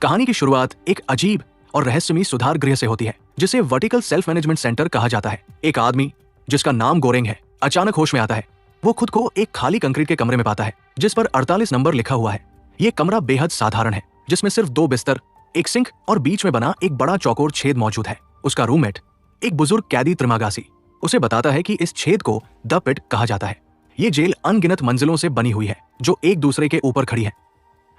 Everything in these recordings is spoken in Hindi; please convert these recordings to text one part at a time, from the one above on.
कहानी की शुरुआत एक अजीब और रहस्यमयी सुधार गृह से होती है, जिसे वर्टिकल सेल्फ मैनेजमेंट सेंटर कहा जाता है। एक आदमी जिसका नाम गोरेंग है अचानक होश में आता है। वो खुद को एक खाली कंक्रीट के कमरे में पाता है जिस पर 48 नंबर लिखा हुआ है। ये कमरा बेहद साधारण है, जिसमें सिर्फ 2 बिस्तर, एक सिंक और बीच में बना एक बड़ा चौकोर छेद मौजूद है। उसका रूममेट, एक बुजुर्ग कैदी त्रिमागासी, उसे बताता है कि इस छेद को द पिट कहा जाता है। ये जेल अनगिनत मंजिलों से बनी हुई है जो एक दूसरे के ऊपर खड़ी है,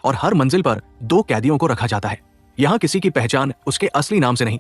और हर मंजिल पर 2 कैदियों को रखा जाता है। यहाँ किसी की पहचान उसके असली नाम से नहीं,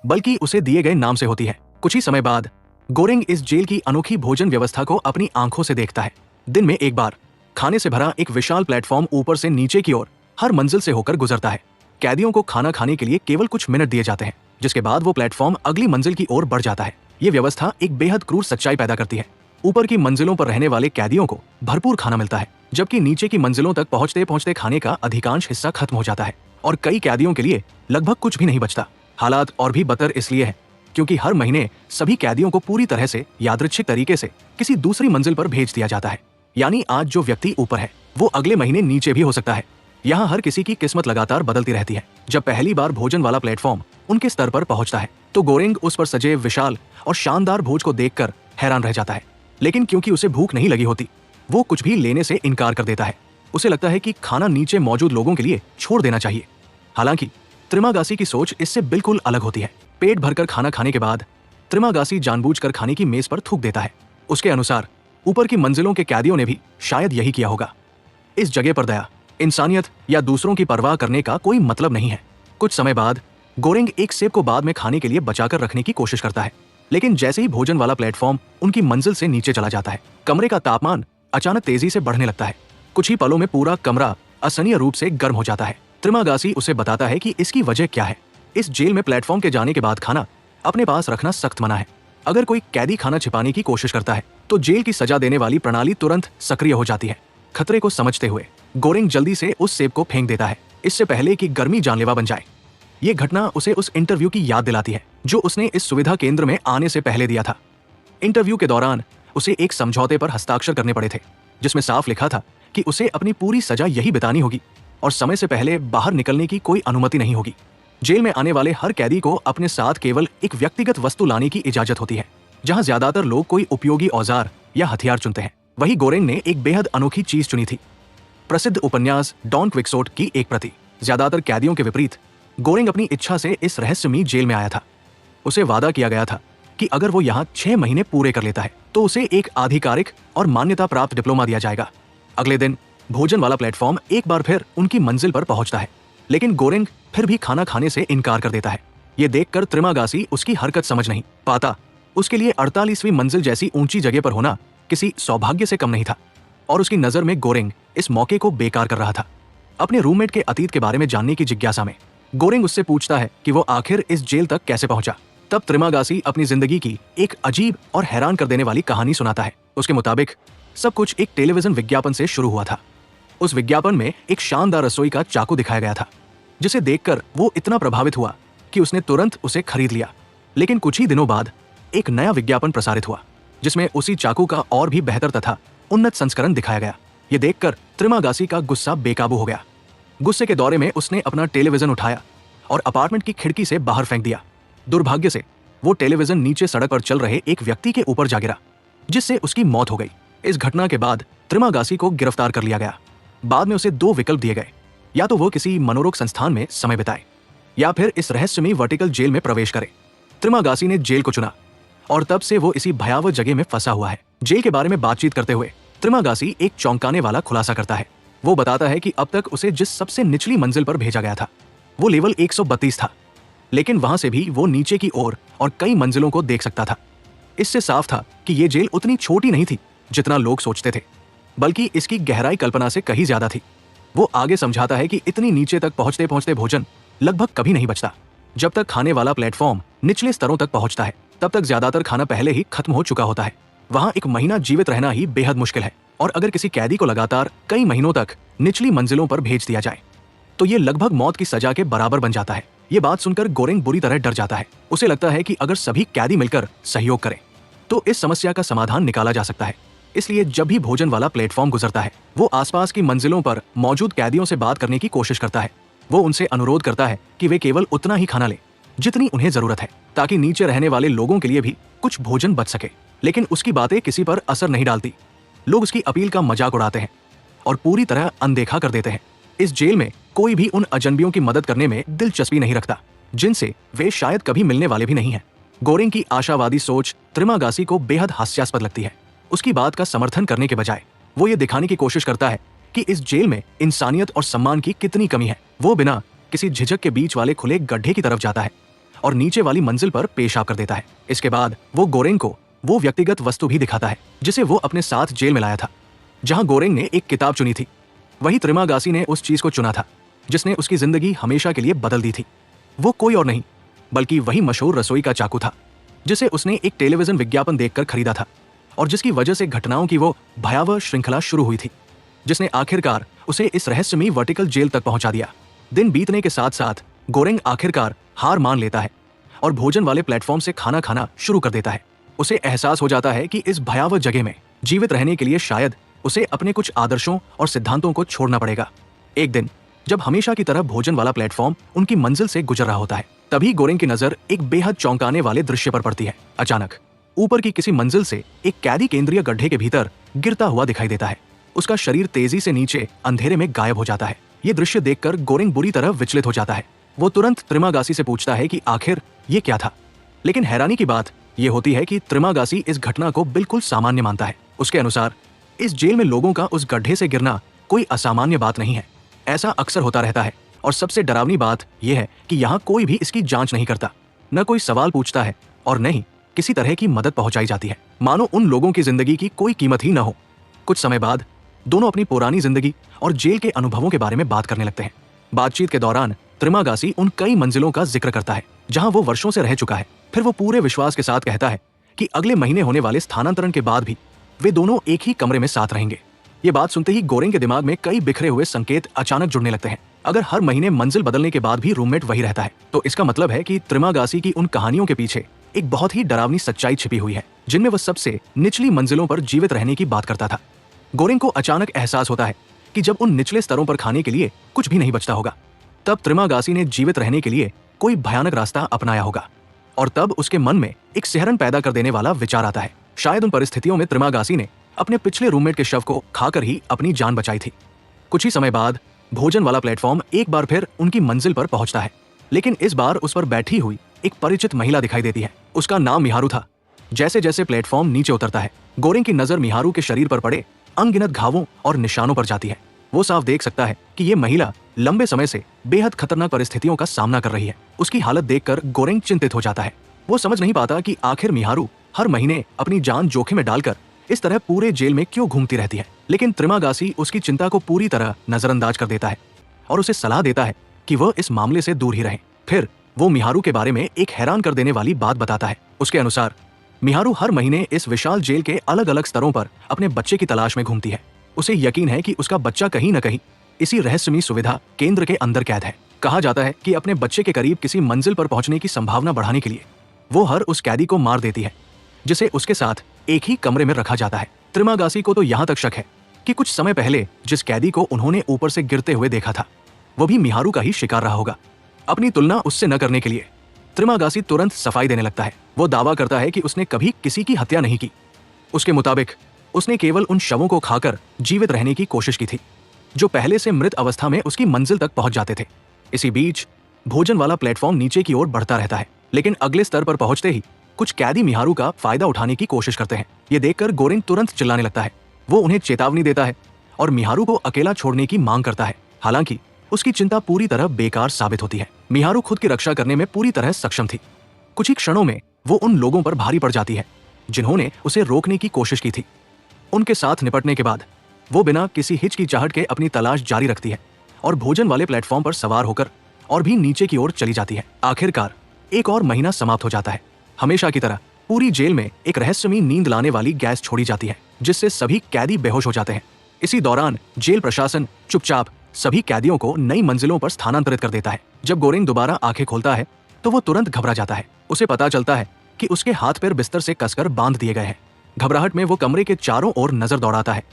बल्कि उसे दिए गए नाम से होती है। कुछ ही समय बाद गोरेंग इस जेल की अनोखी भोजन व्यवस्था को अपनी आंखों से देखता है। दिन में एक बार खाने से भरा एक विशाल प्लेटफॉर्म ऊपर से नीचे की ओर हर मंजिल से होकर गुजरता है। कैदियों को खाना खाने के लिए केवल कुछ मिनट दिए जाते हैं, जिसके बाद वो प्लेटफॉर्म अगली मंजिल की ओर बढ़ जाता है। ये व्यवस्था एक बेहद क्रूर सच्चाई पैदा करती है। ऊपर की मंजिलों पर रहने वाले कैदियों को भरपूर खाना मिलता है, जबकि नीचे की मंजिलों तक पहुंचते पहुंचते खाने का अधिकांश हिस्सा खत्म हो जाता है और कई कैदियों के लिए लगभग कुछ भी नहीं बचता। हालात और भी बदतर इसलिए है क्योंकि हर महीने सभी कैदियों को पूरी तरह से यादृच्छिक तरीके से किसी दूसरी मंजिल पर भेज दिया जाता है। यानी आज जो व्यक्ति ऊपर है वो अगले महीने नीचे भी हो सकता है। यहाँ हर किसी की किस्मत लगातार बदलती रहती है। जब पहली बार भोजन वाला प्लेटफॉर्म उनके स्तर पर पहुंचता है तो गोरेंग उस पर सजे विशाल और शानदार भोज को देखकर हैरान रह जाता है। लेकिन क्योंकि उसे भूख नहीं लगी होती, वो कुछ भी लेने से इनकार कर देता है। उसे लगता है कि खाना नीचे मौजूद लोगों के लिए छोड़ देना चाहिए। हालांकि त्रिमागासी की सोच इससे बिल्कुल अलग होती है। पेट भरकर खाना खाने के बाद त्रिमागासी जानबूझकर खाने की मेज पर थूक देता है। उसके अनुसार ऊपर की मंजिलों के कैदियों ने भी शायद यही किया होगा। इस जगह पर दया, इंसानियत या दूसरों की परवाह करने का कोई मतलब नहीं है। कुछ समय बाद गोरेंग एक सेब को बाद में खाने के लिए बचाकर रखने की कोशिश करता है, लेकिन जैसे ही भोजन वाला प्लेटफॉर्म उनकी मंजिल से नीचे चला जाता है, कमरे का तापमान अचानक तेजी से बढ़ने लगता है। कुछ ही पलों में पूरा कमरा असहनीय रूप से गर्म हो जाता है। त्रिमागासी उसे बताता है कि इसकी वजह क्या है। इस जेल में प्लेटफॉर्म के जाने के बाद खाना अपने पास रखना सख्त मना है। अगर कोई कैदी खाना छिपाने की कोशिश करता है तो जेल की सजा देने वाली प्रणाली तुरंत सक्रिय हो जाती है। खतरे को समझते हुए गोरेंग जल्दी से उस सेब को फेंक देता है, इससे पहले कि गर्मी जानलेवा बन जाए। ये घटना उसे उस इंटरव्यू की याद दिलाती है जो उसने इस सुविधा केंद्र में आने से पहले दिया था। इंटरव्यू के दौरान उसे एक समझौते पर हस्ताक्षर करने पड़े थे, जिसमें साफ लिखा था कि उसे अपनी पूरी सजा यही बितानी होगी और समय से पहले बाहर निकलने की कोई अनुमति नहीं होगी। जेल में आने वाले हर कैदी को अपने साथ केवल एक व्यक्तिगत वस्तु लाने की इजाजत होती है, जहां ज्यादातर लोग कोई उपयोगी औजार या हथियार चुनते हैं। वही गोरेंग ने एक बेहद अनोखी चीज चुनी थी, प्रसिद्ध उपन्यास डॉन क्विक्सोट की एक प्रति। ज्यादातर कैदियों के विपरीत गोरेंग अपनी इच्छा से इस रहस्यमयी जेल में आया था। उसे वादा किया गया था कि अगर वो यहाँ 6 महीने पूरे कर लेता है तो उसे एक आधिकारिक और मान्यता प्राप्त डिप्लोमा दिया जाएगा। अगले दिन भोजन वाला प्लेटफॉर्म एक बार फिर उनकी मंजिल पर पहुंचता है, लेकिन गोरेंग फिर भी खाना खाने से इनकार कर देता है। ये देखकर त्रिमागासी उसकी हरकत समझ नहीं पाता। उसके लिए 48वीं मंजिल जैसी ऊंची जगह पर होना किसी सौभाग्य से कम नहीं था, और उसकी नजर में गोरेंग इस मौके को बेकार कर रहा था। अपने रूममेट के अतीत के बारे में जानने की जिज्ञासा में गोरेंग उससे पूछता है कि वो आखिर इस जेल तक कैसे पहुंचा। तब त्रिमागासी अपनी जिंदगी की एक अजीब और हैरान कर देने वाली कहानी सुनाता है। उसके मुताबिक सब कुछ एक टेलीविजन विज्ञापन से शुरू हुआ था। उस विज्ञापन में एक शानदार रसोई का चाकू दिखाया गया था, जिसे देखकर वो इतना प्रभावित हुआ कि उसने तुरंत उसे खरीद लिया। लेकिन कुछ ही दिनों बाद एक नया विज्ञापन प्रसारित हुआ, जिसमें उसी चाकू का और भी बेहतर तथा उन्नत संस्करण दिखाया गया। ये देखकर त्रिमागासी का गुस्सा बेकाबू हो गया। गुस्से के दौरे में उसने अपना टेलीविजन उठाया और अपार्टमेंट की खिड़की से बाहर फेंक दिया। दुर्भाग्य से वो टेलीविजन नीचे सड़क पर चल रहे एक व्यक्ति के ऊपर जा गिरा, जिससे उसकी मौत हो गई। इस घटना के बाद त्रिमागासी को गिरफ्तार कर लिया गया। बाद में उसे 2 विकल्प दिए गए, या तो वो किसी मनोरोग संस्थान में समय बिताए या फिर इस रहस्यमयी वर्टिकल जेल में प्रवेश करे। त्रिमागासी ने जेल को चुना और तब से वो इसी भयावह जगह में फंसा हुआ है। जेल के बारे में बातचीत करते हुए त्रिमागासी एक चौंकाने वाला खुलासा करता है। वो बताता है कि अब तक उसे जिस सबसे निचली मंजिल पर भेजा गया था वो लेवल 132 था, लेकिन वहां से भी वो नीचे की ओर और कई मंजिलों को देख सकता था। इससे साफ था कि ये जेल उतनी छोटी नहीं थी जितना लोग सोचते थे, बल्कि इसकी गहराई कल्पना से कहीं ज्यादा थी। वो आगे समझाता है कि इतनी नीचे तक पहुंचते पहुंचते भोजन लगभग कभी नहीं बचता। जब तक खाने वाला प्लेटफॉर्म निचले स्तरों तक पहुंचता है तब तक ज्यादातर खाना पहले ही खत्म हो चुका होता है। वहां 1 महीना जीवित रहना ही बेहद मुश्किल है, और अगर किसी कैदी को लगातार कई महीनों तक निचली मंजिलों पर भेज दिया जाए तो ये लगभग मौत की सजा के बराबर बन जाता है। ये बात सुनकर गोरेंग बुरी तरह डर जाता है। उसे लगता है कि अगर सभी कैदी मिलकर सहयोग करें तो इस समस्या का समाधान निकाला जा सकता है। इसलिए जब भी भोजन वाला प्लेटफॉर्म गुजरता है वो आसपास की मंजिलों पर मौजूद कैदियों से बात करने की कोशिश करता है, वो उनसे अनुरोध करता है कि वे केवल उतना ही खाना लें जितनी उन्हें जरूरत है, ताकि नीचे रहने वाले लोगों के लिए भी कुछ भोजन बच सके। लेकिन उसकी बातें किसी पर असर नहीं डालती। लोग उसकी अपील का मजाक उड़ाते हैं और पूरी तरह अनदेखा कर देते हैं। इस जेल में कोई भी उन अजनबियों की मदद करने में दिलचस्पी नहीं रखता जिनसे वे शायद कभी मिलने वाले भी नहीं हैं। गोरेंग की आशावादी सोच त्रिमागासी को बेहद हास्यास्पद लगती है। उसकी बात का समर्थन करने के बजाय वो ये दिखाने की कोशिश करता है कि इस जेल में इंसानियत और सम्मान की कितनी कमी है। वो बिना किसी झिझक के बीच वाले खुले गड्ढे की तरफ जाता है और नीचे वाली मंजिल पर पेशाब कर देता है। इसके बाद वो गोरेंग को वो व्यक्तिगत वस्तु भी दिखाता है जिसे वो अपने साथ जेल में लाया था। जहां गोरेंग ने एक किताब चुनी थी, वही त्रिमागासी ने उस चीज को चुना था जिसने उसकी जिंदगी हमेशा के लिए बदल दी थी। वो कोई और नहीं बल्कि वही मशहूर रसोई का चाकू था जिसे उसने एक टेलीविजन विज्ञापन देखकर खरीदा था और जिसकी वजह से घटनाओं की वो भयावह श्रृंखला शुरू हुई थी, जिसने आखिरकार उसे इस रहस्यमयी वर्टिकल जेल तक पहुंचा दिया। दिन बीतने के साथ साथ गोरेंग आखिरकार हार मान लेता है और भोजन वाले प्लेटफॉर्म से खाना खाना शुरू कर देता है। उसे एहसास हो जाता है कि इस भयावह जगह में जीवित रहने के लिए शायद उसे अपने कुछ आदर्शों और सिद्धांतों को छोड़ना पड़ेगा। एक दिन जब हमेशा की तरह भोजन वाला प्लेटफॉर्म उनकी मंजिल से गुजर रहा होता है, तभी गोरेंग की नजर एक बेहद चौंकाने वाले दृश्य पर पड़ती है। अचानक ऊपर की किसी मंजिल से एक कैदी केंद्रीय गड्ढे के भीतर गिरता हुआ दिखाई देता है। उसका शरीर तेजी से नीचे अंधेरे में गायब हो जाता है। ये दृश्य देखकर गोरेंग बुरी तरह विचलित हो जाता है। वो तुरंत त्रिमागासी से पूछता है कि आखिर ये क्या था, लेकिन हैरानी की बात यह होती है कि त्रिमागासी इस घटना को बिल्कुल सामान्य मानता है। उसके अनुसार इस जेल में लोगों का उस गड्ढे से गिरना कोई असामान्य बात नहीं है। ऐसा अक्सर होता रहता है और सबसे डरावनी बात यह है कि यहाँ कोई भी इसकी जांच नहीं करता, न कोई सवाल पूछता है और न ही किसी तरह की मदद पहुंचाई जाती है, मानो उन लोगों की जिंदगी की कोई कीमत ही न हो। कुछ समय बाद दोनों अपनी पुरानी जिंदगी और जेल के अनुभवों के बारे में बात करने लगते हैं। बातचीत के दौरान त्रिमागासी उन कई मंजिलों का जिक्र करता है जहां वो वर्षों से रह चुका है। फिर वो पूरे विश्वास के साथ कहता है कि अगले महीने होने वाले स्थानांतरण के बाद भी वे दोनों एक ही कमरे में साथ रहेंगे। ये बात सुनते ही गोरेंग के दिमाग में कई बिखरे हुए संकेत अचानक जुड़ने लगते हैं। अगर हर महीने मंजिल बदलने के बाद भी रूममेट वही रहता है, तो इसका मतलब है कि त्रिमागासी की उन कहानियों के पीछे एक बहुत ही डरावनी सच्चाई छिपी हुई है, जिनमें वह सबसे निचली मंजिलों पर जीवित रहने की बात करता था। गोरेंग को अचानक एहसास होता है कि जब उन निचले स्तरों पर खाने के लिए कुछ भी नहीं बचता होगा, तब त्रिमागासी ने जीवित रहने के लिए कोई भयानक रास्ता अपनाया होगा। और तब उसके मन में एक सिहरन पैदा कर देने वाला विचार आता है। शायद उन परिस्थितियों में त्रिमागासी ने अपने पिछले रूममेट के शव को खाकर ही अपनी जान बचाई थी। कुछ ही समय बाद भोजन वाला प्लेटफॉर्म एक बार फिर उनकी मंजिल पर पहुंचता है, लेकिन इस बार उस पर बैठी हुई एक परिचित महिला दिखाई देती है। उसका नाम मिहारू था। जैसे जैसे प्लेटफॉर्म नीचे उतरता है, गोरेंग की नजर मिहारू के शरीर पर पड़े अनगिनत घावों और निशानों पर जाती है। वो साफ देख सकता है कि ये महिला लंबे समय से बेहद खतरनाक परिस्थितियों का सामना कर रही है। उसकी हालत देखकर गोरेंग चिंतित हो जाता है। वो समझ नहीं पाता कि आखिर मिहारू हर महीने अपनी जान जोखिम में डालकर इस तरह पूरे जेल में क्यों घूमती रहती है। लेकिन त्रिमागासी उसकी चिंता को पूरी तरह नजरअंदाज कर देता है और उसे सलाह देता है कि वह इस मामले से दूर ही रहे। फिर वो मिहारू के बारे में एक हैरान कर देने वाली बात बताता है। उसके अनुसार मिहारू हर महीने इस विशाल जेल के अलग अलग स्तरों पर अपने बच्चे की तलाश में घूमती है। उसे यकीन है कि उसका बच्चा कहीं न कहीं इसी रहस्यमयी सुविधा केंद्र के अंदर कैद है। कहा जाता है कि अपने बच्चे के करीब किसी मंजिल पर पहुंचने की संभावना बढ़ाने के लिए वो हर उस कैदी को मार देती है जिसे उसके साथ एक ही कमरे में रखा जाता है। त्रिमागासी को तो यहाँ तक शक है कि कुछ समय पहले जिस कैदी को उन्होंने ऊपर से गिरते हुए देखा था, वो भी मिहारू का ही शिकार रहा होगा। अपनी तुलना उससे न करने के लिए त्रिमागासी तुरंत सफाई देने लगता है। वो दावा करता है कि उसने कभी किसी की हत्या नहीं की। उसके मुताबिक उसने केवल उन शवों को खाकर जीवित रहने की कोशिश की थी जो पहले से मृत अवस्था में उसकी मंजिल तक पहुंच जाते थे। इसी बीच भोजन वाला प्लेटफॉर्म नीचे की ओर बढ़ता रहता है, लेकिन अगले स्तर पर पहुंचते ही कुछ कैदी मिहारू का फायदा उठाने की कोशिश करते हैं। ये देखकर गोरेंग तुरंत चिल्लाने लगता है। वो उन्हें चेतावनी देता है और मिहारू को अकेला छोड़ने की मांग करता है। हालांकि उसकी चिंता पूरी तरह बेकार साबित होती है। मिहारू खुद की रक्षा करने में पूरी तरह सक्षम थी। कुछ ही क्षणों में वो उन लोगों पर भारी पड़ जाती है जिन्होंने उसे रोकने की कोशिश की थी। उनके साथ निपटने के बाद वो बिना किसी हिचकिचाहट के अपनी तलाश जारी रखती है और भोजन वाले प्लेटफॉर्म पर सवार होकर और भी नीचे की ओर चली जाती है। आखिरकार एक और महीना समाप्त हो जाता है। हमेशा की तरह पूरी जेल में एक रहस्यमयी नींद लाने वाली गैस छोड़ी जाती है जिससे सभी कैदी बेहोश हो जाते हैं। इसी दौरान जेल प्रशासन चुपचाप सभी कैदियों को नई मंजिलों पर स्थानांतरित कर देता है। जब गोरेंग दोबारा आंखें खोलता है तो वो तुरंत घबरा जाता है। उसे पता चलता है कि उसके हाथ पैर बिस्तर से कसकर बांध दिए गए हैं। घबराहट में वो कमरे के चारों ओर नजर दौड़ाता है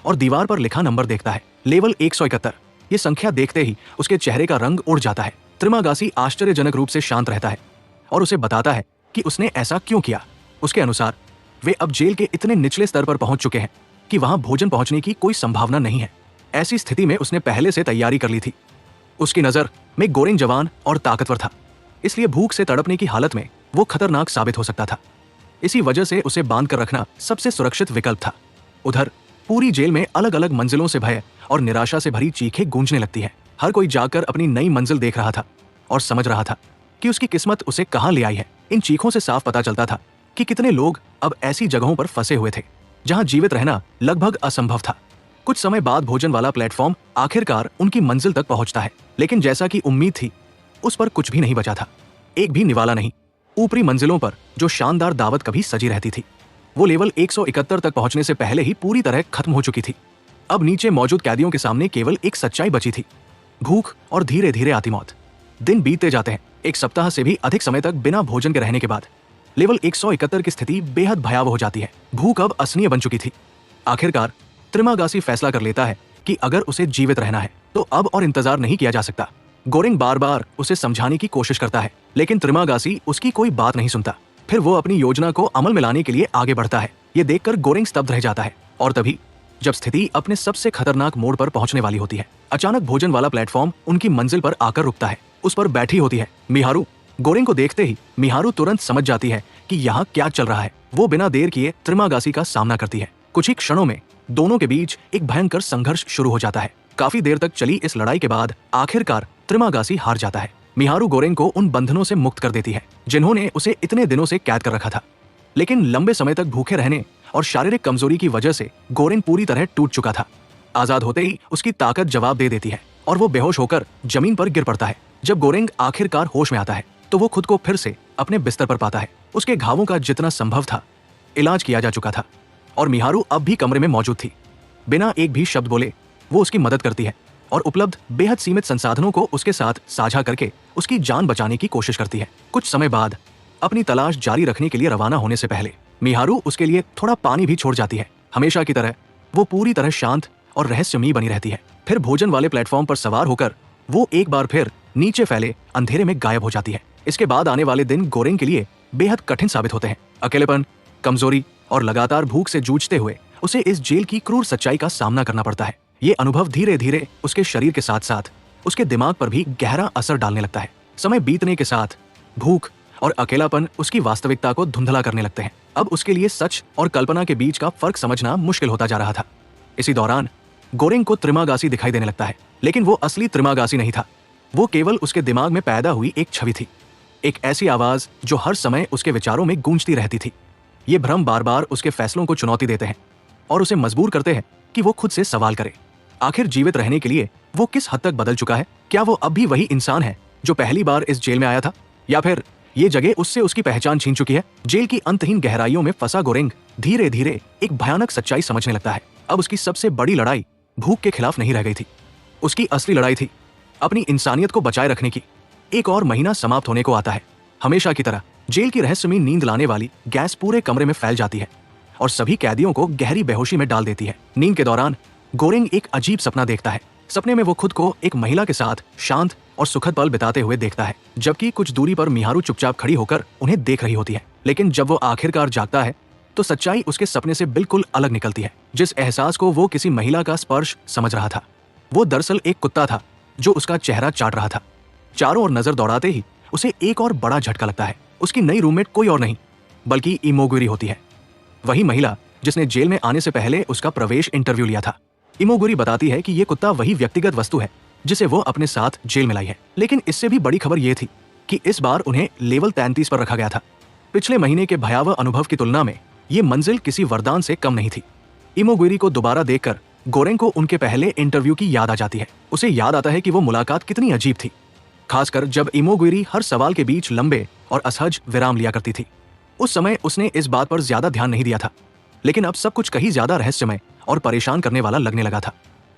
और दीवार पर लिखा नंबर देखता है, लेवल 171। ये संख्या देखते ही उसके चेहरे का रंग उड़ जाता है। त्रिमागासी आश्चर्यजनक रूप से शांत रहता है और उसे बताता है कि उसने ऐसा क्यों किया। उसके अनुसार वे अब जेल के इतने निचले स्तर पर पहुंच चुके हैं कि वहां भोजन पहुंचने की कोई संभावना नहीं है। ऐसी स्थिति में उसने पहले से तैयारी कर ली थी। उसकी नजर में गोरेंग जवान और ताकतवर था, इसलिए भूख से तड़पने की हालत में वो खतरनाक साबित हो सकता था। इसी वजह से उसे बांध कर रखना सबसे सुरक्षित विकल्प था। उधर पूरी जेल में अलग अलग मंजिलों से भय और निराशा से भरी चीखें गूंजने लगती हैं। हर कोई जाकर अपनी नई मंजिल देख रहा था और समझ रहा था कि उसकी किस्मत उसे कहां ले आई है। इन चीखों से साफ पता चलता था कि कितने लोग अब ऐसी जगहों पर फंसे हुए थे जहां जीवित रहना लगभग असंभव था। कुछ समय बाद भोजन वाला प्लेटफॉर्म आखिरकार उनकी मंजिल तक पहुंचता है, लेकिन जैसा कि उम्मीद थी उस पर कुछ भी नहीं बचा था। एक भी निवाला नहीं। ऊपरी मंजिलों पर जो शानदार दावत कभी सजी रहती थी वो लेवल 171 तक पहुंचने से पहले ही पूरी तरह खत्म हो चुकी थी। अब नीचे मौजूद कैदियों के सामने केवल एक सच्चाई बची थी, भूख और धीरे धीरे आती मौत। दिन बीतते जाते हैं। एक सप्ताह से भी अधिक समय तक बिना भोजन के रहने के बाद लेवल 171 की स्थिति बेहद भयावह हो जाती है। भूख अब असहनीय बन चुकी थी। आखिरकार त्रिमागासी फैसला कर लेता है कि अगर उसे जीवित रहना है तो अब और इंतजार नहीं किया जा सकता। गोरेंग बार बार उसे समझाने की कोशिश करता है, लेकिन त्रिमागासी उसकी कोई बात नहीं सुनता। फिर वो अपनी योजना को अमल में लाने के लिए आगे बढ़ता है। ये देखकर गोरेंग स्तब्ध रह जाता है। और तभी जब स्थिति अपने सबसे खतरनाक मोड़ पर पहुंचने वाली होती है, अचानक भोजन वाला प्लेटफॉर्म उनकी मंजिल पर आकर रुकता है। उस पर बैठी होती है मिहारू। गोरेंग को देखते ही मिहारू तुरंत समझ जाती है कि यहाँ क्या चल रहा है। वो बिना देर किए त्रिमागासी का सामना करती है। कुछ ही क्षणों में दोनों के बीच एक भयंकर संघर्ष शुरू हो जाता है। काफी देर तक चली इस लड़ाई के बाद आखिरकार त्रिमागासी हार जाता है। मिहारू गोरेंग को उन बंधनों से मुक्त कर देती है जिन्होंने उसे इतने दिनों से कैद कर रखा था। लेकिन लंबे समय तक भूखे रहने और शारीरिक कमजोरी की वजह से गोरेंग पूरी तरह टूट चुका था। आजाद होते ही उसकी ताकत जवाब दे देती है और वो बेहोश होकर जमीन पर गिर पड़ता है। जब गोरेंग आखिरकार होश में आता है तो वो खुद को फिर से अपने बिस्तर पर पाता है। उसके घावों का जितना संभव था इलाज किया जा चुका था और मिहारू अब भी कमरे में मौजूद थी। बिना एक भी शब्द बोले वो उसकी मदद करती है और उपलब्ध बेहद सीमित संसाधनों को उसके साथ साझा करके उसकी जान बचाने की कोशिश करती है। कुछ समय बाद अपनी तलाश जारी रखने के लिए रवाना होने से पहले मिहारू उसके लिए थोड़ा पानी भी छोड़ जाती है। हमेशा की तरह वो पूरी तरह शांत और रहस्यमयी बनी रहती है। फिर भोजन वाले प्लेटफॉर्म पर सवार होकर वो एक बार फिर नीचे फैले अंधेरे में गायब हो जाती है। इसके बाद आने वाले दिन गोरेंग के लिए बेहद कठिन साबित होते हैं। अकेलेपन, कमजोरी और लगातार भूख से जूझते हुए उसे इस जेल की क्रूर सच्चाई का सामना करना पड़ता है। ये अनुभव धीरे धीरे उसके शरीर के साथ साथ उसके दिमाग पर भी गहरा असर डालने लगता है। समय बीतने के साथ भूख और अकेलापन उसकी वास्तविकता को धुंधला करने लगते हैं। अब उसके लिए सच और कल्पना के बीच का फर्क समझना मुश्किल होता जा रहा था। इसी दौरान गोरेंग को त्रिमागासी दिखाई देने लगता है, लेकिन वो असली त्रिमागासी नहीं था। वो केवल उसके दिमाग में पैदा हुई एक छवि थी, एक ऐसी आवाज जो हर समय उसके विचारों में गूंजती रहती थी। ये भ्रम बार बार उसके फैसलों को चुनौती देते हैं और उसे मजबूर करते हैं कि वो खुद से सवाल करे, आखिर जीवित रहने के लिए वो किस हद तक बदल चुका है? क्या वो अब भी वही इंसान है जो पहली बार इस जेल में आया था, या फिर ये जगह उससे उसकी पहचान छीन चुकी है? जेल की अंतहीन गहराइयों में फंसा गोरेंग धीरे धीरे एक भयानक सच्चाई समझने लगता है। अब उसकी सबसे बड़ी लड़ाई भूख के खिलाफ नहीं रह गई थी। उसकी असली लड़ाई थी अपनी इंसानियत को बचाए रखने की। एक और महीना समाप्त होने को आता है। हमेशा की तरह जेल की रहस्यमयी नींद लाने वाली गैस पूरे कमरे में फैल जाती है और सभी कैदियों को गहरी बेहोशी में डाल देती है। नींद के दौरान गोरेंग एक अजीब सपना देखता है। सपने में वो खुद को एक महिला के साथ शांत और सुखद पल बिताते हुए देखता है, जबकि कुछ दूरी पर मिहारू चुपचाप खड़ी होकर उन्हें देख रही होती है। लेकिन जब वो आखिरकार जागता है तो सच्चाई उसके सपने से बिल्कुल अलग निकलती है। जिस एहसास को वो किसी महिला का स्पर्श समझ रहा था, वो दरअसल एक कुत्ता था जो उसका चेहरा चाट रहा था। चारों ओर नजर दौड़ाते ही उसे एक और बड़ा झटका लगता है। उसकी नई रूममेट कोई और नहीं बल्कि इमोगुरी होती है, वही महिला जिसने जेल में आने से पहले उसका प्रवेश इंटरव्यू लिया था। इमोगुरी बताती है कि ये कुत्ता वही व्यक्तिगत वस्तु है जिसे वो अपने साथ जेल में लाई है। लेकिन इससे भी बड़ी खबर ये थी कि इस बार उन्हें लेवल 33 पर रखा गया था। पिछले महीने के भयावह अनुभव की तुलना में ये मंजिल किसी वरदान से कम नहीं थी। इमोगुरी को दोबारा देखकर गोरेंग को उनके पहले इंटरव्यू की याद आ जाती है। उसे याद आता है कि वो मुलाकात कितनी अजीब थी, खासकर जब इमोगुरी हर सवाल के बीच लंबे और असहज विराम लिया करती थी। उस समय उसने इस बात पर ज्यादा ध्यान नहीं दिया था, लेकिन अब सब कुछ कहीं ज्यादा रहस्यमय और परेशान करने वाला लगने लगा था।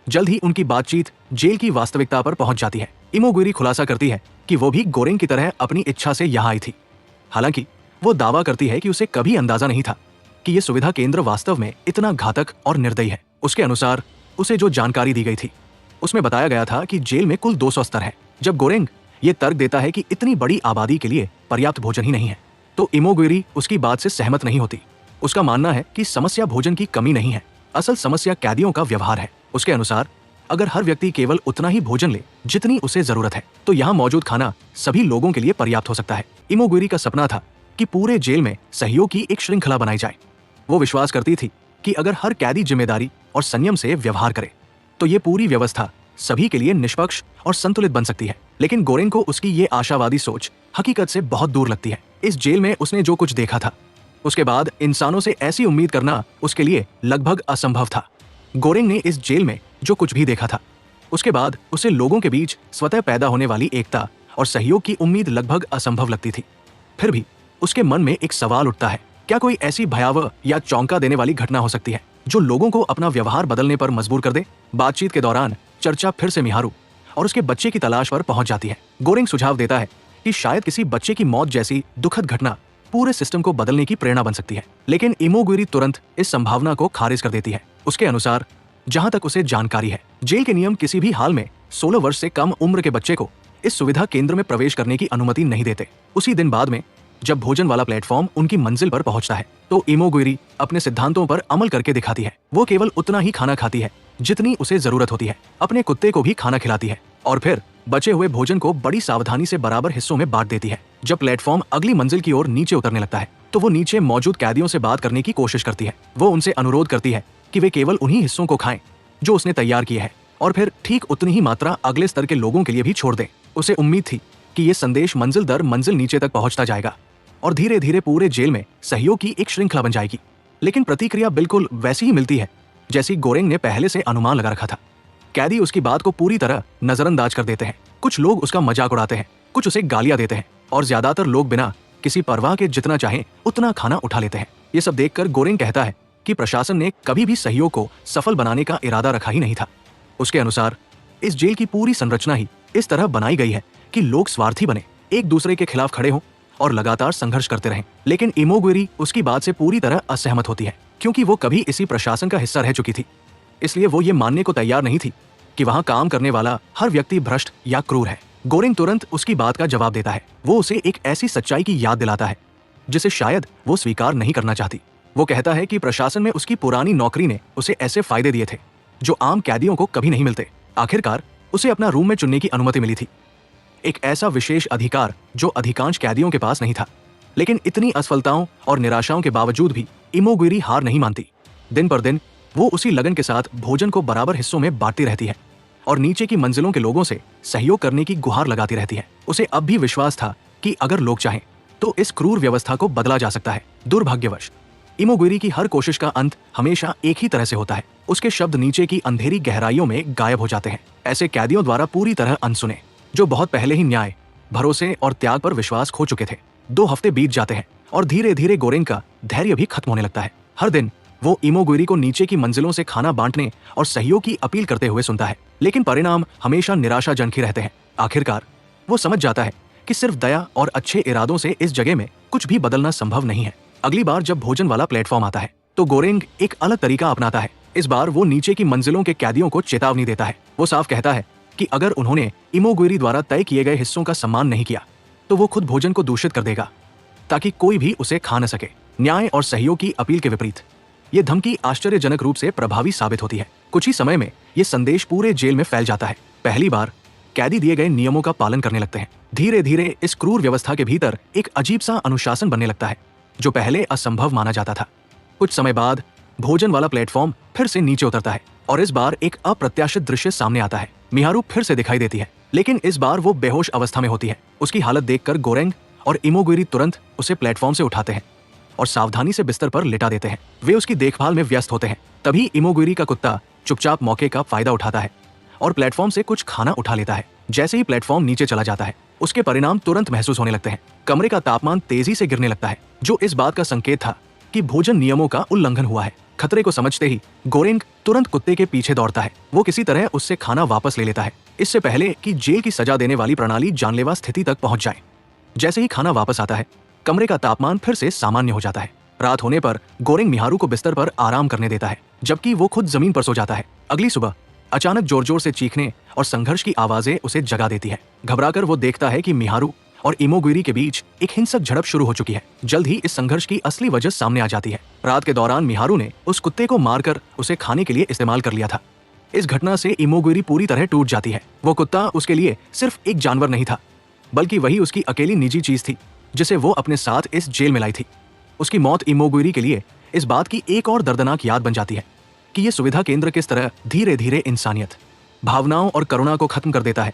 जल्द ही उनकी बातचीत जेल की वास्तविकता पर पहुंच जाती है। इमोगुरी खुलासा करती है कि वो भी गोरेंग की तरह अपनी इच्छा से यहाँ आई थी। हालांकि वो दावा करती है कि उसे कभी अंदाजा नहीं था कि ये सुविधा केंद्र वास्तव में इतना घातक और निर्दयी है। उसके अनुसार उसे जो जानकारी दी गई थी उसमें बताया गया था कि जेल में कुल 200 स्तर हैं। जब गोरेंग ये तर्क देता है कि इतनी बड़ी आबादी के लिए पर्याप्त भोजन ही नहीं है, तो इमोगुइरी उसकी बात से सहमत नहीं होती। उसका मानना है कि समस्या भोजन की कमी नहीं है, असल समस्या कैदियों का व्यवहार है। उसके अनुसार अगर हर व्यक्ति केवल उतना ही भोजन ले जितनी उसे जरूरत है, तो यहाँ मौजूद खाना सभी लोगों के लिए पर्याप्त हो सकता है। इमोगुइरी का सपना था कि पूरे जेल में सहयोग की एक श्रृंखला बनाई जाए। वो विश्वास करती थी कि अगर हर कैदी जिम्मेदारी और संयम से व्यवहार करे, तो ये पूरी व्यवस्था सभी के लिए निष्पक्ष और संतुलित बन सकती है। लेकिन गोरेंग को उसकी ये आशावादी सोच हकीकत से बहुत दूर लगती है। इस जेल में उसने जो कुछ देखा था, उसके बाद इंसानों से ऐसी उम्मीद करना उसके लिए लगभग असंभव था। गोरेंग ने इस जेल में जो कुछ भी देखा था, उसके बाद उसे लोगों के बीच स्वतः पैदा होने वाली एकता और सहयोग की उम्मीद लगभग असंभव लगती थी। फिर भी उसके मन में एक सवाल उठता है, क्या कोई ऐसी भयावह या चौंका देने वाली घटना हो सकती है जो लोगों को अपना व्यवहार बदलने पर मजबूर कर दे? बातचीत के दौरान चर्चा फिर से मिहारू और उसके बच्चे की तलाश पर पहुंच जाती है। गोरेंग सुझाव देता है कि शायद किसी बच्चे की मौत जैसी दुखद घटना पूरे सिस्टम को बदलने की प्रेरणा बन सकती है, लेकिन इमोगुइरी तुरंत इस संभावना को खारिज कर देती है। उसके अनुसार जहां तक उसे जानकारी है, जेल के नियम किसी भी हाल में 16 वर्ष से कम उम्र के बच्चे को इस सुविधा केंद्र में प्रवेश करने की अनुमति नहीं देते। उसी दिन बाद में जब भोजन वाला प्लेटफॉर्म उनकी मंजिल पर पहुंचता है, तो इमोगुइरी अपने सिद्धांतों पर अमल करके दिखाती है। वो केवल उतना ही खाना खाती है जितनी उसे जरूरत होती है, अपने कुत्ते को भी खाना खिलाती है और फिर बचे हुए भोजन को बड़ी सावधानी से बराबर हिस्सों में बांट देती है। जब प्लेटफॉर्म अगली मंजिल की ओर नीचे उतरने लगता है, तो वो नीचे मौजूद कैदियों से बात करने की कोशिश करती है। वो उनसे अनुरोध करती है कि वे केवल उन्हीं हिस्सों को खाएं जो उसने तैयार किए हैं और फिर ठीक उतनी ही मात्रा अगले स्तर के लोगों के लिए भी छोड़ दें। उसे उम्मीद थी कि ये संदेश मंजिल दर मंजिल नीचे तक पहुंचता जाएगा और धीरे धीरे पूरे जेल में सहयोग की एक श्रृंखला बन जाएगी। लेकिन प्रतिक्रिया बिल्कुल वैसी ही मिलती है जैसी गोरेंग ने पहले से अनुमान लगा रखा था। कैदी उसकी बात को पूरी तरह नजरअंदाज कर देते हैं। कुछ लोग उसका मजाक उड़ाते हैं, कुछ उसे गालियां देते हैं और ज्यादातर लोग बिना किसी परवाह के जितना चाहें उतना खाना उठा लेते हैं। ये सब देखकर गोरेंग कहता है कि प्रशासन ने कभी भी सहयोग को सफल बनाने का इरादा रखा ही नहीं था। उसके अनुसार इस जेल की पूरी संरचना ही इस तरह बनाई गई है कि लोग स्वार्थी बने, एक दूसरे के खिलाफ खड़े हों और लगातार संघर्ष करते रहें। लेकिन इमोगुइरी उसकी बात से पूरी तरह असहमत होती है, क्योंकि वो कभी इसी प्रशासन का हिस्सा रह चुकी थी। इसलिए वो ये मानने को तैयार नहीं थी कि वहां काम करने वाला हर व्यक्ति भ्रष्ट या क्रूर है। गोरेंग तुरंत उसकी बात का जवाब देता है। वो उसे एक ऐसी सच्चाई की याद दिलाता है जिसे शायद वो स्वीकार नहीं करना चाहती। वो कहता है कि प्रशासन में उसकी पुरानी नौकरी ने उसे ऐसे फायदे दिए थे जो आम कैदियों को कभी नहीं मिलते। आखिरकार उसे अपना रूम में चुनने की अनुमति मिली थी, एक ऐसा विशेष अधिकार जो अधिकांश कैदियों के पास नहीं था। लेकिन इतनी असफलताओं और निराशाओं के बावजूद भी इमोगुइरी हार नहीं मानती। दिन पर दिन वो उसी लगन के साथ भोजन को बराबर हिस्सों में बांटती रहती है और नीचे की मंजिलों के लोगों से सहयोग करने की गुहार लगाती रहती है। उसे अब भी विश्वास था कि अगर लोग चाहें तो इस क्रूर व्यवस्था को बदला जा सकता है। दुर्भाग्यवश इमोगुइरी की हर कोशिश का अंत हमेशा एक ही तरह से होता है। उसके शब्द नीचे की अंधेरी गहराइयों में गायब हो जाते हैं, ऐसे कैदियों द्वारा पूरी तरह अनसुने जो बहुत पहले ही न्याय, भरोसे और त्याग पर विश्वास खो चुके थे। 2 हफ्ते बीत जाते हैं और धीरे धीरे गोरेंग का धैर्य भी खत्म होने लगता है। हर दिन वो इमोगुइरी को नीचे की मंजिलों से खाना बांटने और सहयोग की अपील करते हुए सुनता है, लेकिन परिणाम हमेशा निराशाजनक ही रहते हैं। आखिरकार वो समझ जाता है कि सिर्फ दया और अच्छे इरादों से इस जगह में कुछ भी बदलना संभव नहीं है। अगली बार जब भोजन वाला प्लेटफॉर्म आता है, तो गोरेंग एक अलग तरीका अपनाता है। इस बार वो नीचे की मंजिलों के कैदियों को चेतावनी देता है। वो साफ कहता है कि अगर उन्होंने इमोगुइरी द्वारा तय किए गए हिस्सों का सम्मान नहीं किया, तो वो खुद भोजन को दूषित कर देगा ताकि कोई भी उसे खा न सके। न्याय और सहयोग की अपील के विपरीत ये धमकी आश्चर्यजनक रूप से प्रभावी साबित होती है। कुछ ही समय में ये संदेश पूरे जेल में फैल जाता है। पहली बार कैदी दिए गए नियमों का पालन करने लगते हैं। धीरे धीरे इस क्रूर व्यवस्था के भीतर एक अजीब सा अनुशासन बनने लगता है जो पहले असंभव माना जाता था। कुछ समय बाद भोजन वाला प्लेटफॉर्म फिर से नीचे उतरता है और इस बार एक अप्रत्याशित दृश्य सामने आता है। मिहारू फिर से दिखाई देती है, लेकिन इस बार वो बेहोश अवस्था में होती है। उसकी हालत देखकर गोरेंग और इमोगुइरी तुरंत उसे प्लेटफॉर्म से उठाते हैं और सावधानी से बिस्तर पर लेटा देते हैं। वे उसकी देखभाल में व्यस्त होते हैं। तभी इमोगुइरी का कुत्ता चुपचाप मौके का फायदा उठाता है और प्लेटफॉर्म से कुछ खाना उठा लेता है। जैसे ही प्लेटफॉर्म नीचे चला जाता है, उसके परिणाम तुरंत महसूस होने लगते हैं। कमरे का तापमान तेजी से गिरने लगता है, जो इस बात का संकेत था कि भोजन नियमों का उल्लंघन हुआ है। खतरे को समझते ही गोरेंग तुरंत कुत्ते के पीछे दौड़ता है। वो किसी तरह उससे खाना वापस ले लेता है, इससे पहले कि जेल की सजा देने वाली प्रणाली जानलेवा स्थिति तक पहुंच जाए। जैसे ही खाना वापस आता है, कमरे का तापमान फिर से सामान्य हो जाता है। रात होने पर गोरेंग मिहारू को बिस्तर पर आराम करने देता है, जबकि वो खुद जमीन पर सो जाता है। अगली सुबह अचानक जोर जोर से चीखने और संघर्ष की आवाजें उसे जगा देती है। घबराकर वो देखता है कि मिहारू और इमोगुइरी के बीच एक हिंसक झड़प शुरू हो चुकी है। जल्द ही इस संघर्ष की असली वजह सामने आ जाती है। रात के दौरान मिहारू ने उस कुत्ते को मारकर उसे खाने के लिए इस्तेमाल कर लिया था। इस घटना से इमोगुइरी पूरी तरह टूट जाती है। वो कुत्ता उसके लिए सिर्फ एक जानवर नहीं था, बल्कि वही उसकी अकेली निजी चीज थी जिसे वो अपने साथ इस जेल में लाई थी। उसकी मौत इमोगुइरी के लिए इस बात की एक और दर्दनाक याद बन जाती है कि ये सुविधा केंद्र किस तरह धीरे धीरे इंसानियत, भावनाओं और करुणा को खत्म कर देता है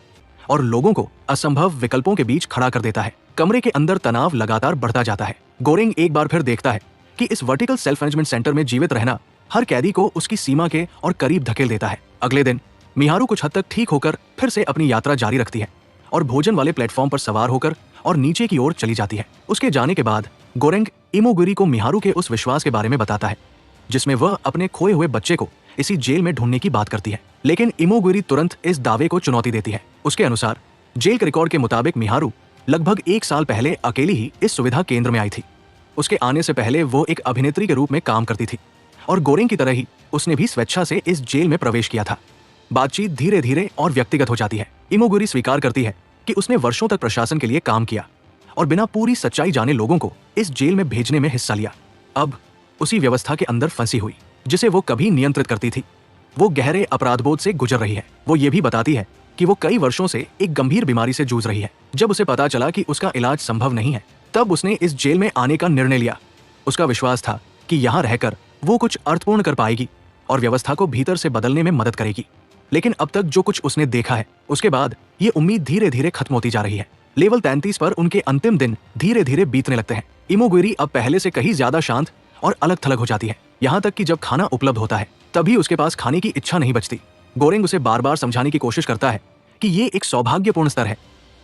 और लोगों को असंभव विकल्पों के बीच खड़ा कर देता है। कमरे के अंदर तनाव लगातार बढ़ता जाता है। गोरेंग एक बार फिर देखता है कि इस वर्टिकल सेल्फ मैनेजमेंट सेंटर में जीवित रहना हर कैदी को उसकी सीमा के और करीब धकेल देता है। अगले दिन मिहारू कुछ हद तक ठीक होकर फिर से अपनी यात्रा जारी रखती है और भोजन वाले प्लेटफॉर्म पर सवार होकर और नीचे की ओर चली जाती है। उसके जाने के बाद गोरेंग इमोगुइरी को मिहारू के उस विश्वास के बारे में बताता है जिसमें वह अपने खोए हुए बच्चे को इसी जेल में ढूंढने की बात करती है। लेकिन इमोगुइरी तुरंत इस दावे को चुनौती देती है। उसके अनुसार जेल के रिकॉर्ड के मुताबिक मिहारू लगभग 1 साल पहले अकेली ही इस सुविधा केंद्र में आई थी। उसके आने से पहले वो एक अभिनेत्री के रूप में काम करती थी और गोरेंग की तरह ही उसने भी स्वेच्छा से इस जेल में प्रवेश किया था। बातचीत धीरे धीरे और व्यक्तिगत हो जाती है। इमोगुइरी स्वीकार करती है कि उसने वर्षों तक प्रशासन के लिए काम किया और बिना पूरी सच्चाई जाने लोगों को इस जेल में भेजने में हिस्सा लिया। अब उसी व्यवस्था के अंदर फंसी हुई जिसे वो कभी नियंत्रित करती थी, वो गहरे अपराधबोध से गुजर रही है। वो ये भी बताती है कि वो कई वर्षों से एक गंभीर बीमारी से जूझ रही है। जब उसे पता चला कि उसका इलाज संभव नहीं है, तब उसने इस जेल में आने का निर्णय लिया। उसका विश्वास था कि यहाँ रहकर वो कुछ अर्थपूर्ण कर पाएगी और व्यवस्था को भीतर से बदलने में मदद करेगी। लेकिन अब तक जो कुछ उसने देखा है, उसके बाद ये उम्मीद धीरे धीरे खत्म होती जा रही है। लेवल 33 पर उनके अंतिम दिन धीरे धीरे बीतने लगते हैं। इमोगुइरी अब पहले से कहीं ज्यादा शांत और अलग थलग हो जाती है। यहाँ तक कि जब खाना उपलब्ध होता है तभी उसके पास खाने की इच्छा नहीं बचती। गोरेंग उसे बार बार समझाने की कोशिश करता है कि ये एक सौभाग्यपूर्ण स्तर है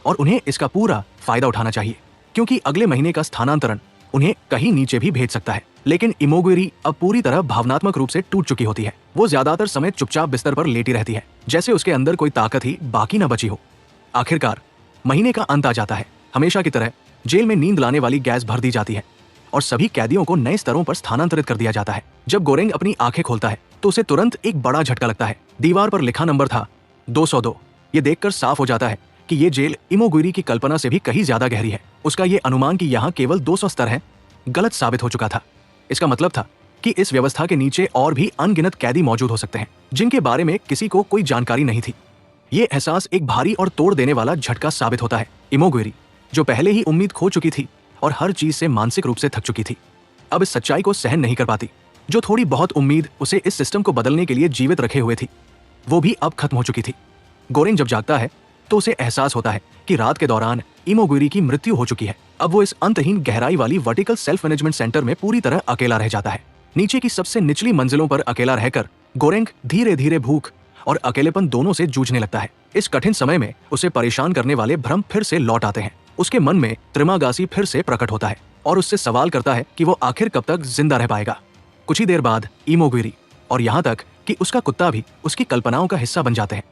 और उन्हें इसका पूरा फायदा उठाना चाहिए, क्योंकि अगले महीने का स्थानांतरण उन्हें कहीं नीचे भी भेज सकता है। लेकिन इमोगुइरी अब पूरी तरह भावनात्मक रूप से टूट चुकी होती है। वो ज्यादातर समय चुपचाप बिस्तर पर लेटी रहती है, जैसे उसके अंदर कोई ताकत ही बाकी न बची हो। आखिरकार महीने का अंत आ जाता है। हमेशा की तरह जेल में नींद लाने वाली गैस भर दी जाती है और सभी कैदियों को नए स्तरों पर स्थानांतरित कर दिया जाता है। जब गोरेंग अपनी आंखें खोलता है तो उसे तुरंत एक बड़ा झटका लगता है। दीवार पर लिखा नंबर था 202। ये देखकर साफ हो जाता है कि ये जेल इमोगुइरी की कल्पना से भी कहीं ज्यादा गहरी है। उसका ये अनुमान कि यहाँ केवल 200 स्तर हैं गलत साबित हो चुका था। इसका मतलब था कि इस व्यवस्था के नीचे और भी अनगिनत कैदी मौजूद हो सकते हैं जिनके बारे में किसी को कोई जानकारी नहीं थी। ये एहसास एक भारी और तोड़ देने वाला झटका साबित होता है। इमोगुइरी, जो पहले ही उम्मीद खो चुकी थी और हर चीज से मानसिक रूप से थक चुकी थी, अब इस सच्चाई को सहन नहीं कर पाती। जो थोड़ी बहुत उम्मीद उसे इस सिस्टम को बदलने के लिए जीवित रखे हुए थी, वो भी अब खत्म हो चुकी थी। गोरेंग जब जागता है तो उसे एहसास होता है कि रात के दौरान इमोगुइरी की मृत्यु हो चुकी है। अब वो इस अंतहीन गहराई वाली वर्टिकल सेल्फ मैनेजमेंट सेंटर में पूरी तरह अकेला रह जाता है। नीचे की सबसे निचली मंजिलों पर अकेला रहकर गोरेंग धीरे धीरे भूख और अकेलेपन दोनों से जूझने लगता है। इस कठिन समय में उसे परेशान करने वाले भ्रम फिर से लौट आते हैं। उसके मन में त्रिमागासी फिर से प्रकट होता है और उससे सवाल करता है कि वो आखिर कब तक जिंदा रह पाएगा। कुछ ही देर बाद इमोगुइरी और यहाँ तक कि उसका कुत्ता भी उसकी कल्पनाओं का हिस्सा बन जाते हैं।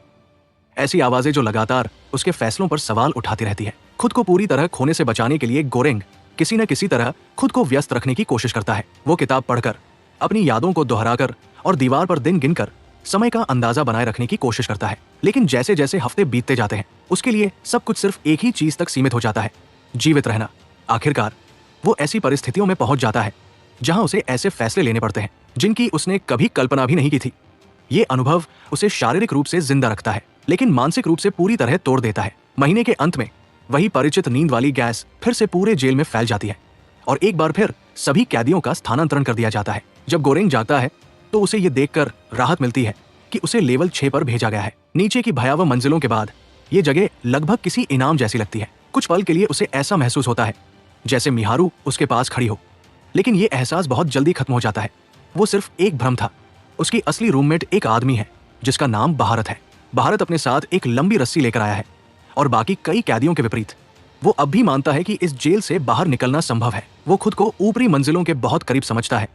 ऐसी आवाजें जो लगातार उसके फैसलों पर सवाल उठाती रहती है। खुद को पूरी तरह खोने से बचाने के लिए गोरेंग किसी न किसी तरह खुद को व्यस्त रखने की कोशिश करता है। वो किताब पढ़कर, अपनी यादों को दोहराकर और दीवार पर दिन गिनकर समय का अंदाजा बनाए रखने की कोशिश करता है। लेकिन जैसे जैसे हफ्ते बीतते जाते हैं, उसके लिए सब कुछ सिर्फ एक ही चीज तक सीमित हो जाता है, जीवित रहना। आखिरकार वो ऐसी परिस्थितियों में पहुंच जाता है जहां उसे ऐसे फैसले लेने पड़ते हैं जिनकी उसने कभी कल्पना भी नहीं की थी। ये अनुभव उसे शारीरिक रूप से जिंदा रखता है, लेकिन मानसिक रूप से पूरी तरह तोड़ देता है। महीने के अंत में वही परिचित नींद वाली गैस फिर से पूरे जेल में फैल जाती है और एक बार फिर सभी कैदियों का स्थानांतरण कर दिया जाता है। जब गोरेंग जागता है तो उसे ये देखकर राहत मिलती है कि उसे लेवल 6 पर भेजा गया है। नीचे की भयावह मंजिलों के बाद ये जगह लगभग किसी इनाम जैसी लगती है। कुछ पल के लिए उसे ऐसा महसूस होता है जैसे मिहारू उसके पास खड़ी हो, लेकिन ये एहसास बहुत जल्दी खत्म हो जाता है। वो सिर्फ एक भ्रम था। उसकी असली रूममेट एक आदमी है जिसका नाम भारत है। भारत अपने साथ एक लंबी रस्सी लेकर आया है और बाकी कई कैदियों के विपरीत वो अब भी मानता है कि इस जेल से बाहर निकलना संभव है। वो खुद को ऊपरी मंजिलों के बहुत करीब समझता है